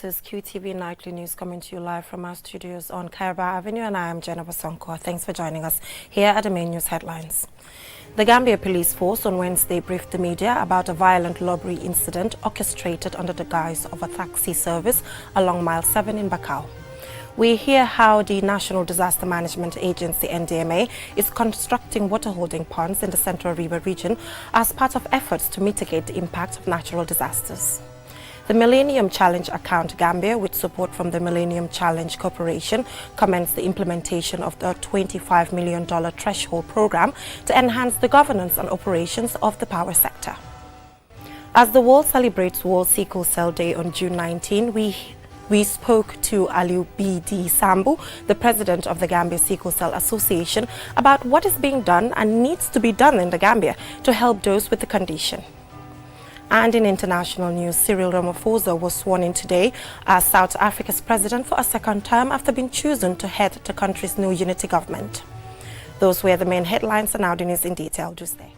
This is QTV Nightly News coming to you live from our studios on Kairaba Avenue, and I am Jennifer Sonko. Thanks for joining us. Here are the main news headlines. The Gambia Police Force on Wednesday briefed the media about a violent robbery incident orchestrated under the guise of a taxi service along Mile 7 in Bakau. We hear how the National Disaster Management Agency, NDMA, is constructing water holding ponds in the Central River region as part of efforts to mitigate the impact of natural disasters. The Millennium Challenge Account Gambia, with support from the Millennium Challenge Corporation, commenced the implementation of the $25 million threshold program to enhance the governance and operations of the power sector. As the world celebrates World Sickle Cell Day on June 19, we spoke to Aliu B.D. Sambu, the president of the Gambia Sickle Cell Association, about what is being done and needs to be done in the Gambia to help those with the condition. And in international news, Cyril Ramaphosa was sworn in today as South Africa's president for a second term after being chosen to head the country's new unity government. Those were the main headlines, and now the news in detail. Do stay.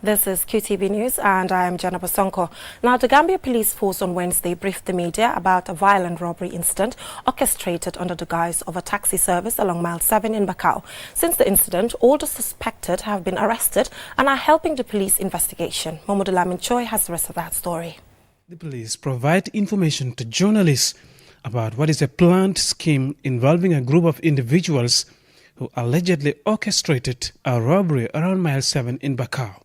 This is QTV News, and I am Jennifer Sonko. Now, the Gambia Police Force on Wednesday briefed the media about a violent robbery incident orchestrated under the guise of a taxi service along Mile 7 in Bakau. Since the incident, all the suspected have been arrested and are helping the police investigation. Momodu Lamin Choi has the rest of that story. The police provide information to journalists about what is a planned scheme involving a group of individuals who allegedly orchestrated a robbery around Mile 7 in Bakau.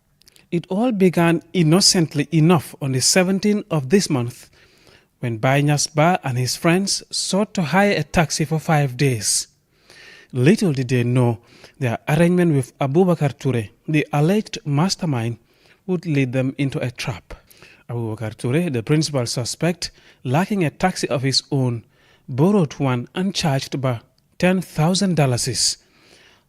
It all began innocently enough on the 17th of this month when Bainyas Ba and his friends sought to hire a taxi for 5 days. Little did they know their arrangement with Abubakar Toure, the alleged mastermind, would lead them into a trap. Abubakar Toure, the principal suspect, lacking a taxi of his own, borrowed one and charged Ba $10,000.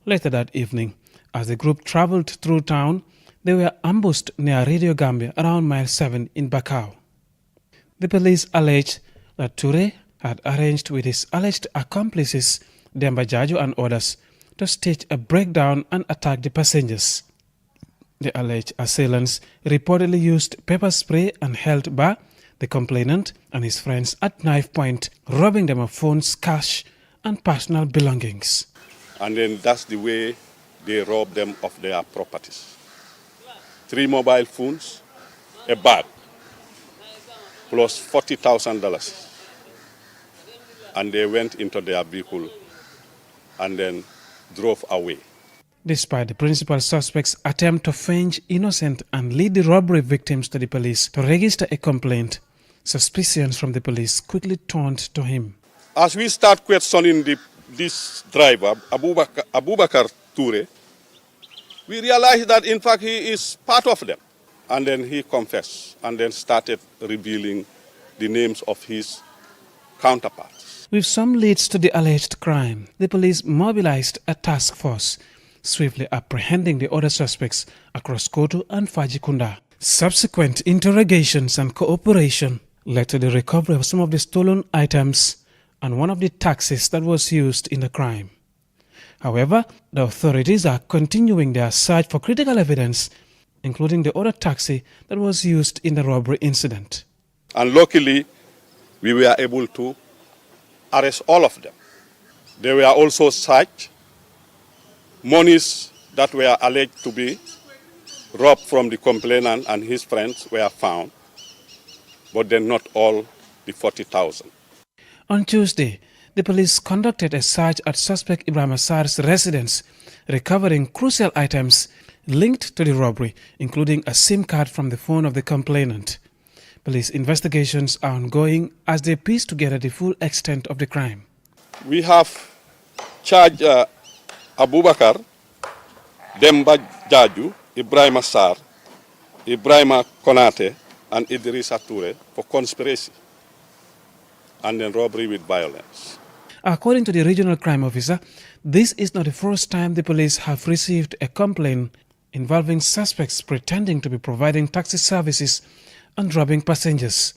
Later that evening, as the group traveled through town, they were ambushed near Radio Gambia around Mile 7 in Bakau. The police alleged that Toure had arranged with his alleged accomplices, Demba Jaju and others, to stage a breakdown and attack the passengers. The alleged assailants reportedly used pepper spray and held Ba, the complainant, and his friends at knife point, robbing them of phones, cash, and personal belongings. And then that's the way they rob them of their properties. 3 mobile phones, a bag, plus $40,000. And they went into their vehicle and then drove away. Despite the principal suspect's attempt to feign innocent and lead the robbery victims to the police to register a complaint, suspicions from the police quickly turned to him. As we start questioning this driver, Abubakar Toure, we realized that, in fact, he is part of them. And then he confessed and then started revealing the names of his counterparts. With some leads to the alleged crime, the police mobilized a task force, swiftly apprehending the other suspects across Kotu and Fajikunda. Subsequent interrogations and cooperation led to the recovery of some of the stolen items and one of the taxis that was used in the crime. However, the authorities are continuing their search for critical evidence, including the other taxi that was used in the robbery incident. And luckily, we were able to arrest all of them. They were also searched. Monies that were alleged to be robbed from the complainant and his friends were found, but then not all the 40,000. On Tuesday, the police conducted a search at suspect Ibrahim Assar's residence, recovering crucial items linked to the robbery, including a SIM card from the phone of the complainant. Police investigations are ongoing as they piece together the full extent of the crime. We have charged Abubakar, Demba Jaju, Ibrahim Assar, Ibrahim Konate, and Idrissa Toure for conspiracy and then robbery with violence. According to the regional crime officer, this is not the first time the police have received a complaint involving suspects pretending to be providing taxi services and robbing passengers.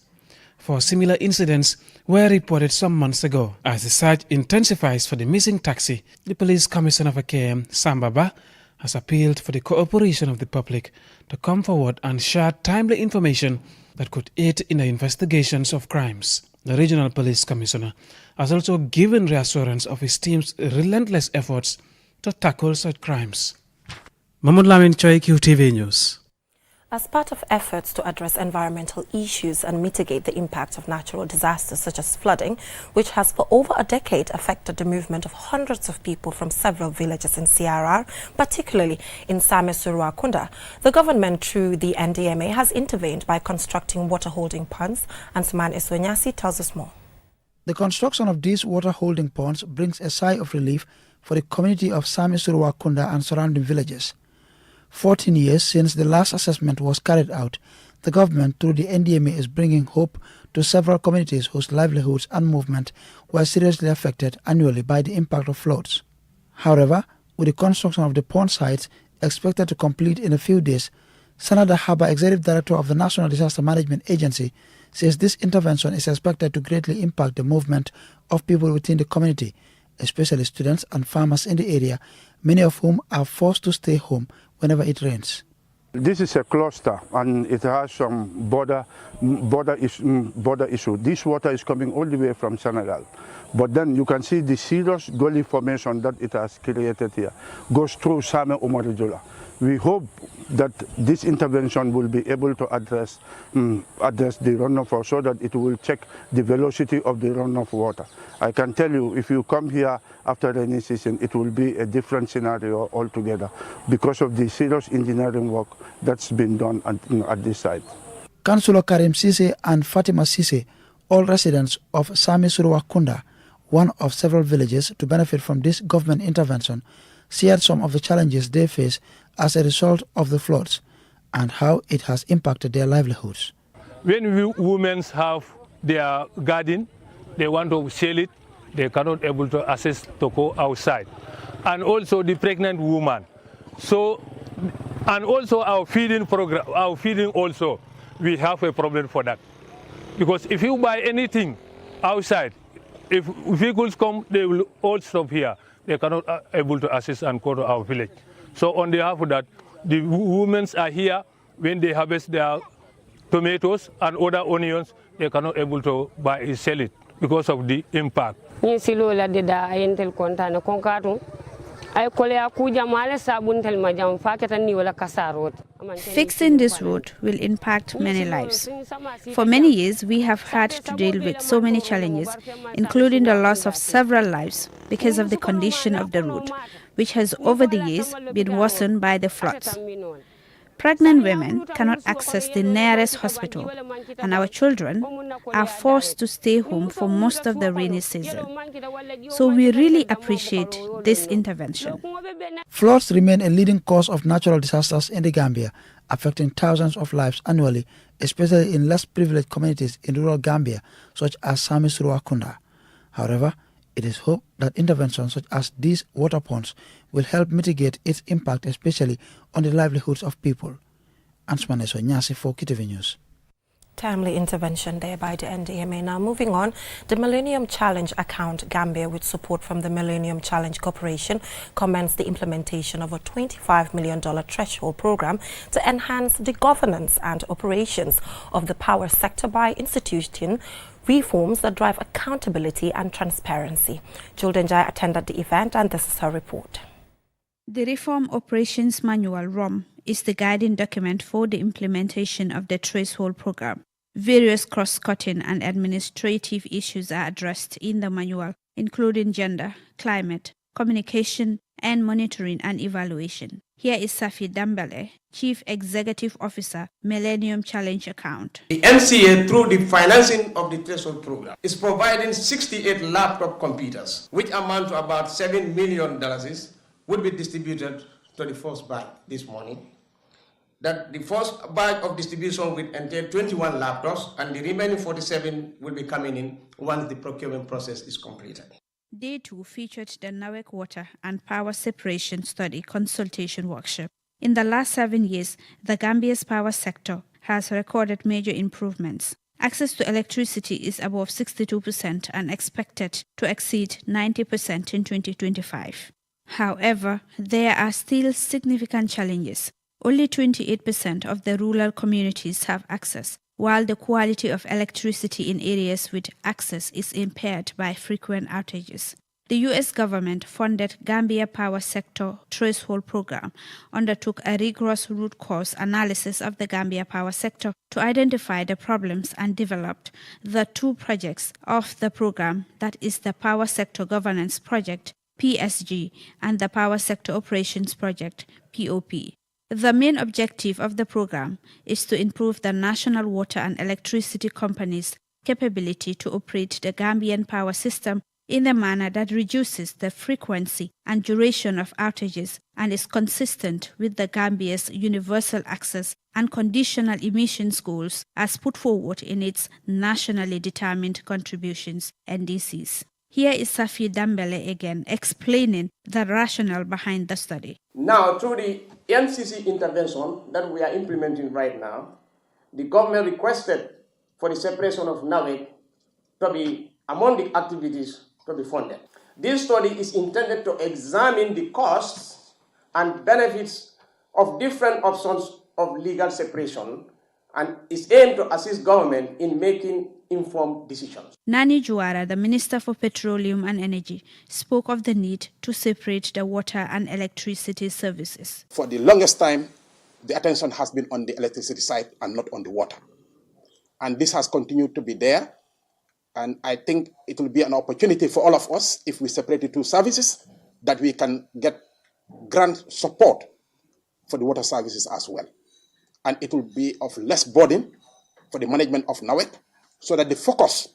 for similar incidents were reported some months ago. As the search intensifies for the missing taxi, the police commissioner for KM, Sambaba, has appealed for the cooperation of the public to come forward and share timely information that could aid in the investigations of crimes. The regional police commissioner has also given reassurance of his team's relentless efforts to tackle such crimes. Mahmoud Lamin Choi, QTV News. As part of efforts to address environmental issues and mitigate the impact of natural disasters such as flooding, which has for over a decade affected the movement of hundreds of people from several villages in CRR, particularly in Same Suruakunda, the government through the NDMA has intervened by constructing water holding ponds, and Suman Iswanyasi tells us more. The construction of these water holding ponds brings a sigh of relief for the community of Same Suruakunda and surrounding villages. 14 years since the last assessment was carried out, the government through the NDMA is bringing hope to several communities whose livelihoods and movement were seriously affected annually by the impact of floods. However, with the construction of the pond sites expected to complete in a few days, Sanada Haba, Executive Director of the National Disaster Management Agency, says this intervention is expected to greatly impact the movement of people within the community, especially students and farmers in the area, many of whom are forced to stay home whenever it rains. This is a cluster and it has some border issue. This water is coming all the way from Senegal. But then you can see the serious gully formation that it has created here goes through Same Umarijula. We hope that this intervention will be able to address the runoff so that it will check the velocity of the runoff water. I can tell you, if you come here after rainy season, it will be a different scenario altogether because of the serious engineering work that's been done at this site. Councillor Karim Sise and Fatima Sise, all residents of Same Suruakunda, one of several villages to benefit from this government intervention, shared some of the challenges they face as a result of the floods and how it has impacted their livelihoods. When women have their garden, they want to sell it, they cannot able to access to go outside. And also the pregnant woman. So, and also our feeding program, also, we have a problem for that. Because if you buy anything outside, if vehicles come, they will all stop here. They cannot able to access and go to our village. So on behalf of that, the women are here. When they harvest their tomatoes and other onions, they cannot able to buy and sell it because of the impact. Fixing this road will impact many lives. For many years, we have had to deal with so many challenges, including the loss of several lives because of the condition of the road, which has over the years been worsened by the floods. Pregnant women cannot access the nearest hospital, and our children are forced to stay home for most of the rainy season. So we really appreciate this intervention. Floods remain a leading cause of natural disasters in the Gambia, affecting thousands of lives annually, especially in less privileged communities in rural Gambia, such as Same Suruakunda. However, it is hoped that interventions such as these water ponds will help mitigate its impact, especially on the livelihoods of people. Ansman Esonyasi for QTV News. Timely intervention there by the NDMA. Now moving on, the Millennium Challenge account Gambia, with support from the Millennium Challenge Corporation, commenced the implementation of a $25 million threshold program to enhance the governance and operations of the power sector by instituting reforms that drive accountability and transparency. Julden Jai attended the event, and this is her report. The Reform Operations Manual (ROM) is the guiding document for the implementation of the threshold program. Various cross-cutting and administrative issues are addressed in the manual, including gender, climate, communication, and monitoring and evaluation. Here is Safi Dambale, Chief Executive Officer, Millennium Challenge Account. The MCA, through the financing of the threshold program, is providing 68 laptop computers, which amount to about $7 million, would be distributed to the first batch this morning. That the first batch of distribution will entail 21 laptops, and the remaining 47 will be coming in once the procurement process is completed. Day 2 featured the NAWEC Water and Power Separation Study Consultation Workshop. In the last 7 years, the Gambia's power sector has recorded major improvements. Access to electricity is above 62% and expected to exceed 90% in 2025. However, there are still significant challenges. Only 28% of the rural communities have access, while the quality of electricity in areas with access is impaired by frequent outages. The U.S. government-funded Gambia Power Sector Threshold Program undertook a rigorous root cause analysis of the Gambia power sector to identify the problems and developed the two projects of the program, that is the Power Sector Governance Project, PSG, and the Power Sector Operations Project, POP. The main objective of the program is to improve the national water and electricity companies' capability to operate the Gambian power system in a manner that reduces the frequency and duration of outages and is consistent with the Gambia's universal access and conditional emissions goals as put forward in its nationally determined contributions, NDCs. Here is Safi Dambele again explaining the rationale behind the study. Now, through the NCC intervention that we are implementing right now, the government requested for the separation of NAWEC to be among the activities to be funded. This study is intended to examine the costs and benefits of different options of legal separation and is aimed to assist government in making informed decisions. Nani Juara, the Minister for Petroleum and Energy, spoke of the need to separate the water and electricity services. For the longest time, the attention has been on the electricity side and not on the water. And this has continued to be there. And I think it will be an opportunity for all of us, if we separate the two services, that we can get grant support for the water services as well. And it will be of less burden for the management of NAWEC, so that the focus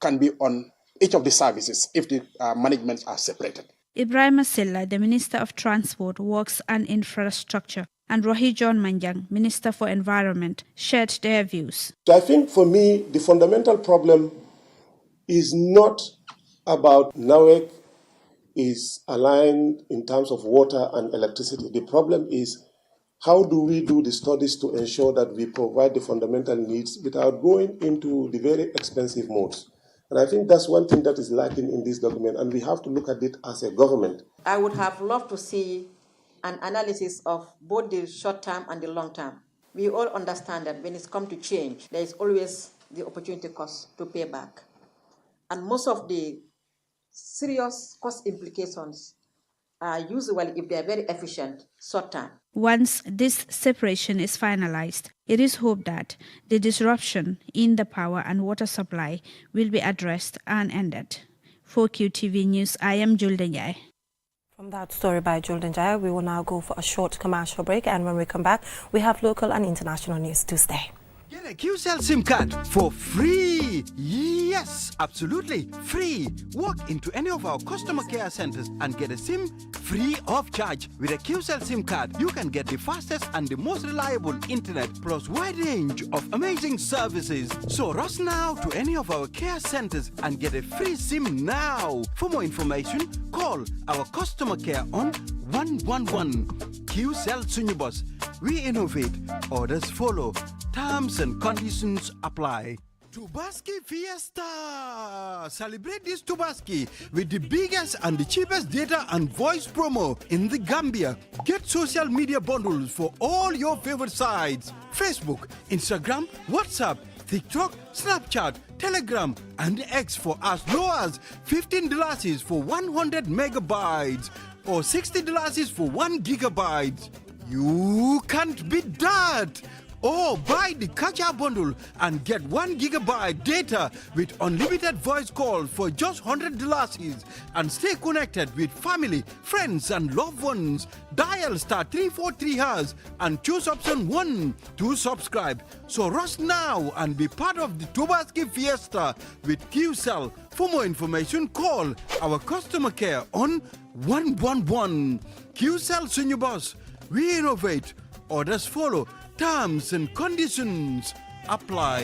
can be on each of the services if the managements are separated. Ibrahim Silla, the Minister of Transport, Works and Infrastructure, and Rohi John Manjang, Minister for Environment, shared their views. So I think for me, the fundamental problem is not about NAWEC is aligned in terms of water and electricity. The problem is, how do we do the studies to ensure that we provide the fundamental needs without going into the very expensive modes? And I think that's one thing that is lacking in this document, and we have to look at it as a government. I would have loved to see an analysis of both the short term and the long term. We all understand that when it's come to change, there is always the opportunity cost to pay back. And most of the serious cost implications are usually, if they are very efficient, short term. Once this separation is finalized, it is hoped that the disruption in the power and water supply will be addressed and ended. For QTV News, I am Julden Jai. From that story by Julden Jai, we will now go for a short commercial break, and when we come back, we have local and international news to stay. Get a QCell SIM card for free. Yes, absolutely free. Walk into any of our customer care centers and get a SIM free of charge. With a QCell SIM card, you can get the fastest and the most reliable internet plus wide range of amazing services. So rush now to any of our care centers and get a free SIM now. For more information, call our customer care on 111. QCell Sunyubus. We innovate. Orders follow. Terms and conditions apply. Tubaski Fiesta! Celebrate this Tubaski with the biggest and the cheapest data and voice promo in the Gambia. Get social media bundles for all your favorite sites: Facebook, Instagram, WhatsApp, TikTok, Snapchat, Telegram, and X for as low as $15 for 100 megabytes or $60 for 1 gigabyte. You can't beat that! Or buy the Kacha bundle and get 1 gigabyte data with unlimited voice call for just $100 and stay connected with family, friends, and loved ones. Dial *343# and choose option 1 to subscribe. So rush now and be part of the Tubaski Fiesta with QCell. For more information, call our customer care on 111. QCell Sunyubus. We innovate. Orders follow. Terms and conditions apply.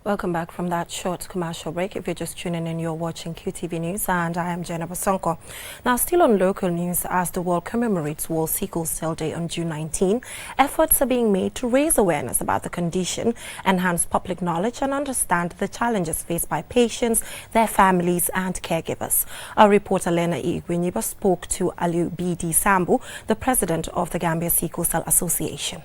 Welcome back from that short commercial break. If you're just tuning in, you're watching QTV News, and I am Jenna Basonko. Now, still on local news, as the world commemorates World Sickle Cell Day on June 19, efforts are being made to raise awareness about the condition, enhance public knowledge, and understand the challenges faced by patients, their families, and caregivers. Our reporter Lena Igwinyiba spoke to Aliu B.D. Sambu, the president of the Gambia Sickle Cell Association.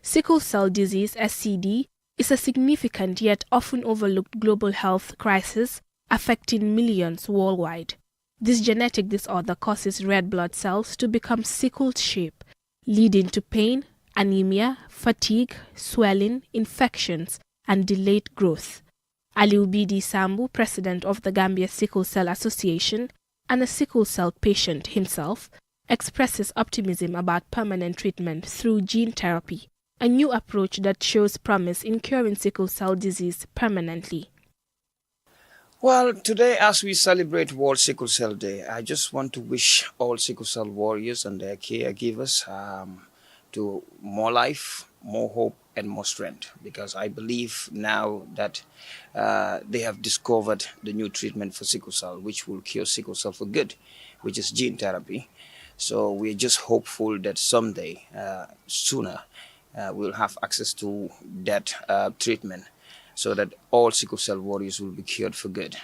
Sickle cell disease, SCD, is a significant yet often overlooked global health crisis affecting millions worldwide. This genetic disorder causes red blood cells to become sickled shape, leading to pain, anemia, fatigue, swelling, infections, and delayed growth. Aliu B.D. Sambu, president of the Gambia Sickle Cell Association and a sickle cell patient himself, expresses optimism about permanent treatment through gene therapy, a new approach that shows promise in curing sickle cell disease permanently. Well, today as we celebrate World Sickle Cell Day, I just want to wish all sickle cell warriors and their caregivers to more life, more hope, and more strength, because I believe now that they have discovered the new treatment for sickle cell, which will cure sickle cell for good, which is gene therapy. So we're just hopeful that someday, sooner, we'll have access to that treatment so that all sickle cell warriors will be cured for good.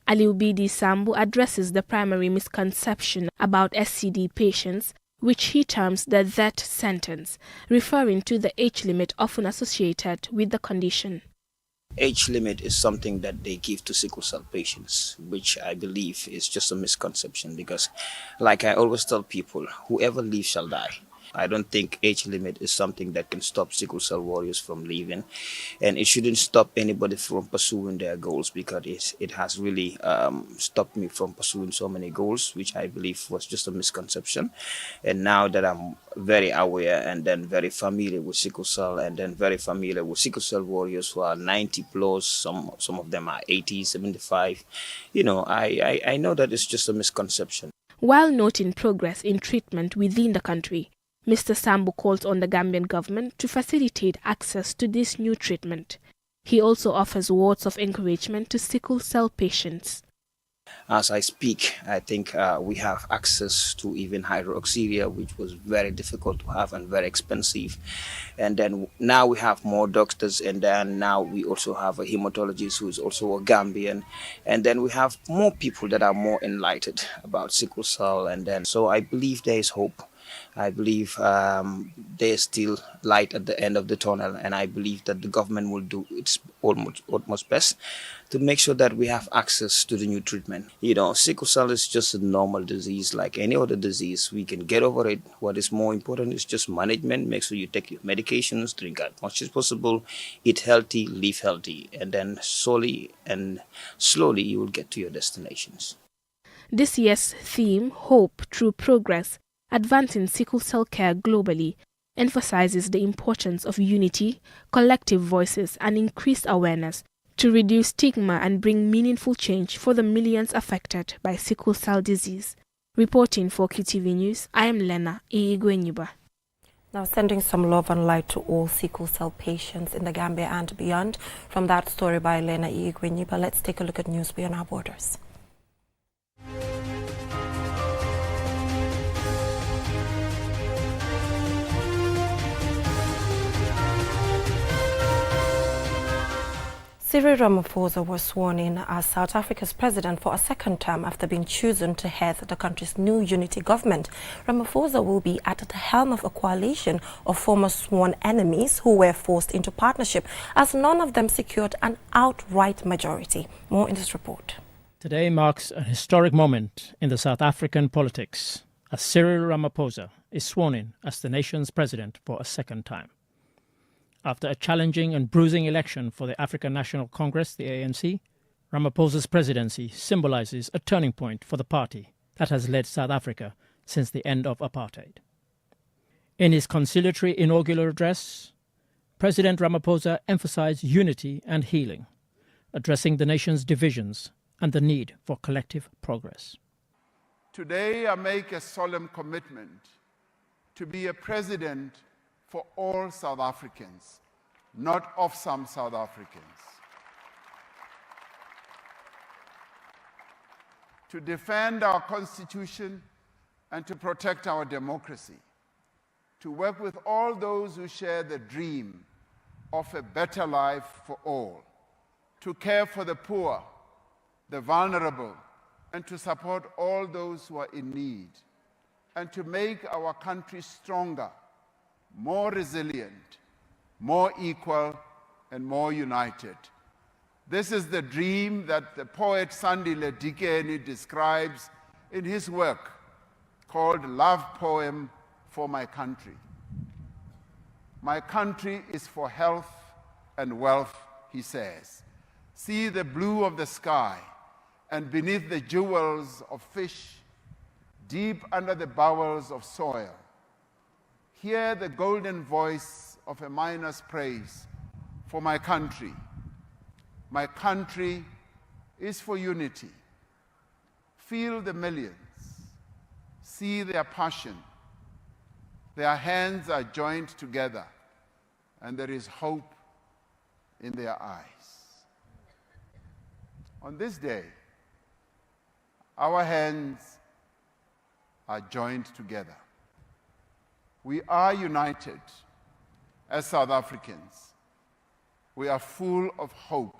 Aliu B.D. Sambu addresses the primary misconception about SCD patients, which he terms the death sentence, referring to the age limit often associated with the condition. Age limit is something that they give to sickle cell patients, which I believe is just a misconception, because like I always tell people, whoever lives shall die. I don't think age limit is something that can stop sickle cell warriors from living, and it shouldn't stop anybody from pursuing their goals, because it has really stopped me from pursuing so many goals, which I believe was just a misconception. And now that I'm very aware and then very familiar with sickle cell, and then very familiar with sickle cell warriors who are 90 plus, some of them are 80, 75, I know that it's just a misconception. While noting progress in treatment within the country, Mr. Sambu calls on the Gambian government to facilitate access to this new treatment. He also offers words of encouragement to sickle cell patients. As I speak, I think we have access to even hydroxyurea, which was very difficult to have and very expensive. And then now we have more doctors, and then now we also have a hematologist who is also a Gambian. And then we have more people that are more enlightened about sickle cell. And then so I believe there is hope. I believe there's still light at the end of the tunnel, and I believe that the government will do its utmost best to make sure that we have access to the new treatment. Sickle cell is just a normal disease like any other disease. We can get over it. What is more important is just management. Make sure you take your medications, drink as much as possible, eat healthy, live healthy, and then slowly you will get to your destinations. This year's theme, Hope Through Progress, Advancing Sickle Cell Care Globally, emphasizes the importance of unity, collective voices, and increased awareness to reduce stigma and bring meaningful change for the millions affected by sickle cell disease. Reporting for QTV News, I am Lena Igwenyiba. Now, sending some love and light to all sickle cell patients in the Gambia and beyond. From that story by Lena Igwenyiba, let's take a look at news beyond our borders. Cyril Ramaphosa was sworn in as South Africa's president for a second term after being chosen to head the country's new unity government. Ramaphosa will be at the helm of a coalition of former sworn enemies who were forced into partnership, as none of them secured an outright majority. More in this report. Today marks a historic moment in the South African politics as Cyril Ramaphosa is sworn in as the nation's president for a second time. After a challenging and bruising election for the African National Congress, the ANC, Ramaphosa's presidency symbolizes a turning point for the party that has led South Africa since the end of apartheid. In his conciliatory inaugural address, President Ramaphosa emphasized unity and healing, addressing the nation's divisions and the need for collective progress. Today I make a solemn commitment to be a president for all South Africans, not of some South Africans. To defend our Constitution and to protect our democracy. To work with all those who share the dream of a better life for all. To care for the poor, the vulnerable, and to support all those who are in need. And to make our country stronger, more resilient, more equal, and more united. This is the dream that the poet Sandile Dikeni describes in his work called Love Poem for My Country. My country is for health and wealth, he says. See the blue of the sky, and beneath the jewels of fish, deep under the bowels of soil. Hear the golden voice of a miner's praise for my country. My country is for unity. Feel the millions. See their passion. Their hands are joined together, and there is hope in their eyes. On this day, our hands are joined together. We are united as South Africans. We are full of hope.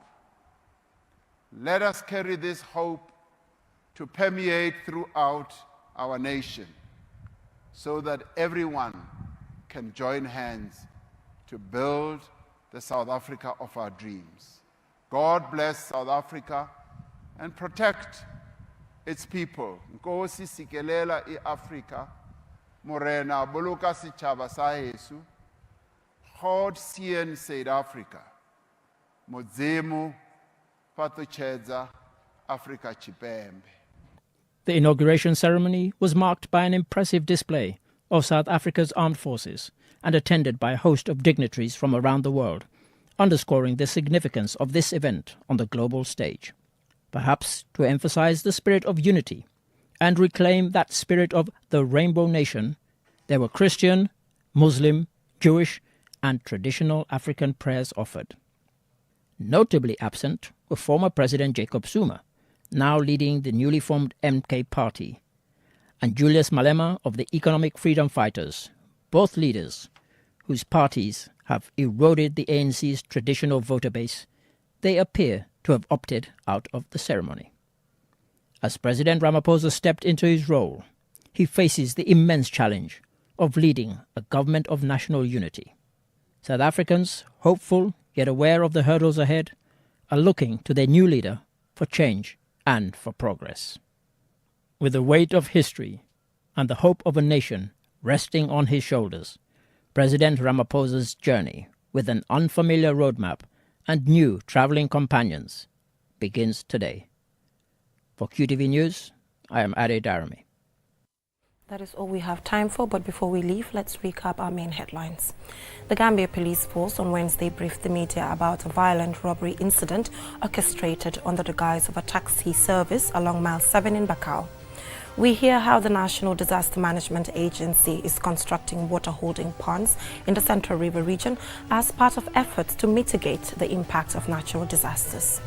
Let us carry this hope to permeate throughout our nation so that everyone can join hands to build the South Africa of our dreams. God bless South Africa and protect its people. Nkosi sikelela i-Afrika, morena buluka sichaba sa Yesu, God sien South Africa, Modzemu patuchedza Africa chipembe. The inauguration ceremony was marked by an impressive display of South Africa's armed forces and attended by a host of dignitaries from around the world, underscoring the significance of this event on the global stage. Perhaps to emphasize the spirit of unity and reclaim that spirit of the Rainbow Nation, there were Christian, Muslim, Jewish, and traditional African prayers offered. Notably absent were former President Jacob Zuma, now leading the newly formed MK Party, and Julius Malema of the Economic Freedom Fighters, both leaders whose parties have eroded the ANC's traditional voter base. They appear to have opted out of the ceremony. As President Ramaphosa stepped into his role, he faces the immense challenge of leading a government of national unity. South Africans, hopeful yet aware of the hurdles ahead, are looking to their new leader for change and for progress. With the weight of history and the hope of a nation resting on his shoulders, President Ramaphosa's journey with an unfamiliar roadmap and new travelling companions begins today. For QTV News, I am Ade Darami. That is all we have time for, but before we leave, let's recap our main headlines. The Gambia Police Force on Wednesday briefed the media about a violent robbery incident orchestrated under the guise of a taxi service along Mile 7 in Bakau. We hear how the National Disaster Management Agency is constructing water holding ponds in the Central River region as part of efforts to mitigate the impact of natural disasters.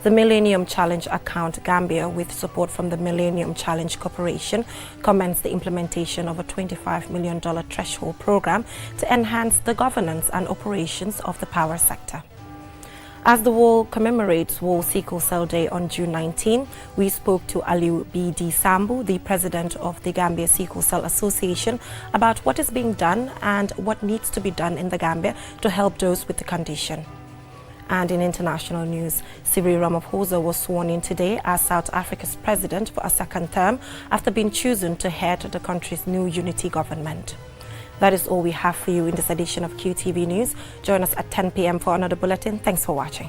The Millennium Challenge account Gambia, with support from the Millennium Challenge Corporation, commenced the implementation of a $25 million threshold program to enhance the governance and operations of the power sector. As the world commemorates World Sickle Cell Day on June 19, we spoke to Aliu B.D. Sambu, the president of the Gambia Sickle Cell Association, about what is being done and what needs to be done in the Gambia to help those with the condition. And in international news, Cyril Ramaphosa was sworn in today as South Africa's president for a second term after being chosen to head the country's new unity government. That is all we have for you in this edition of QTV News. Join us at 10 p.m. for another bulletin. Thanks for watching.